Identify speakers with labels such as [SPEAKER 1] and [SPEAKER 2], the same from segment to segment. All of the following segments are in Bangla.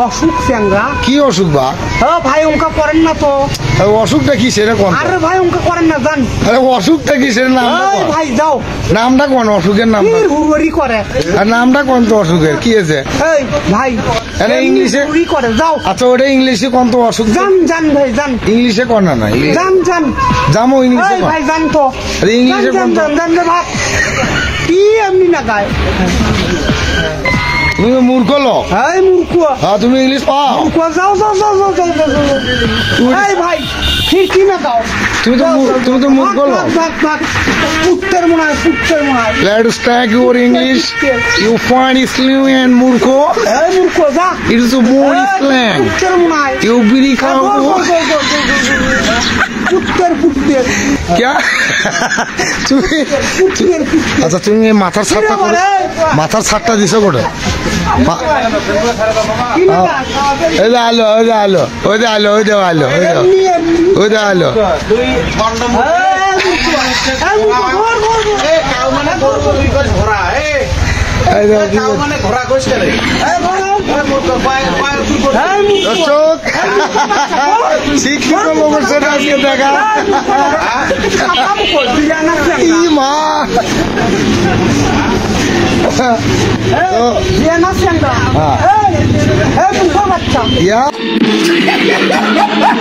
[SPEAKER 1] অসুখ চ্যাংরা
[SPEAKER 2] কি অসুখ বা?
[SPEAKER 1] ভাই অঙ্কা করেন না তো।
[SPEAKER 2] অসুখটা কি সেটা কোন?
[SPEAKER 1] আরে ভাই অঙ্কা করেন না জান।
[SPEAKER 2] আরে অসুখটা কি সেটা নামটা কোন?
[SPEAKER 1] ভাই যাও
[SPEAKER 2] নামটা কোন অসুখের নামটা?
[SPEAKER 1] হুড়ি করে।
[SPEAKER 2] আর নামটা কোন তো অসুখের কি আছে?
[SPEAKER 1] এই ভাই
[SPEAKER 2] আরে ইংলিশে
[SPEAKER 1] হুড়ি করে যাও।
[SPEAKER 2] আচ্ছা ওটা ইংলিশে কোন তো অসুখ?
[SPEAKER 1] জান জান ভাই জান।
[SPEAKER 2] ইংলিশে কোন না না
[SPEAKER 1] জান জান
[SPEAKER 2] জামো ইংলিশে কোন?
[SPEAKER 1] ভাই জান তো।
[SPEAKER 2] আরে ইংলিশে কোন তো?
[SPEAKER 1] জান রে ভাই কি এমনি না গায়।
[SPEAKER 2] তুমি মূর্খ লোক।
[SPEAKER 1] এই মূর্খ।
[SPEAKER 2] হ্যাঁ তুমি ইংলিশ পাও।
[SPEAKER 1] মূর্খ যাও যাও যাও যাও যাও। এই ভাই ফির কি না দাও।
[SPEAKER 2] তুমি তো মূর্খ লোক।
[SPEAKER 1] পুত্তের মনে হয় পুত্তের মনে হয়।
[SPEAKER 2] Let's take your English. You find slang and murko.
[SPEAKER 1] এই মূর্খ যা।
[SPEAKER 2] It is a more slang.
[SPEAKER 1] পুত্তের মনে হয়।
[SPEAKER 2] You biri khao.
[SPEAKER 1] পুত্তের পুত্তের।
[SPEAKER 2] क्या? তুমি আচ্ছা তুমি মাথার ছাটটা করে মাথার ছাটটা দিছো কোটে? ওই যে আলো ওই যে আলো ওই যে আলো ওই যে আলো ওই যে আলো দর্শক শিক্ষিত লোকের সাথে আজকে দেখা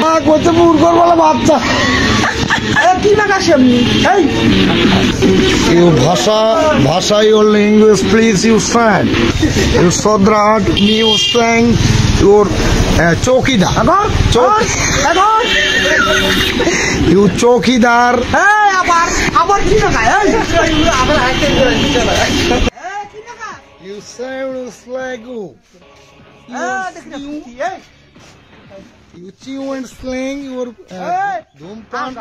[SPEAKER 2] মা কত মূর্খর বলে বাচ্চা
[SPEAKER 1] কি লাগাস এমনি
[SPEAKER 2] You Bhasha your language, please you stand. You Sodrat, you slang, your Chokidar. You Chokidar.
[SPEAKER 1] আবার কি লাগায়?
[SPEAKER 2] You sound like you chew and slang your Dhumpan.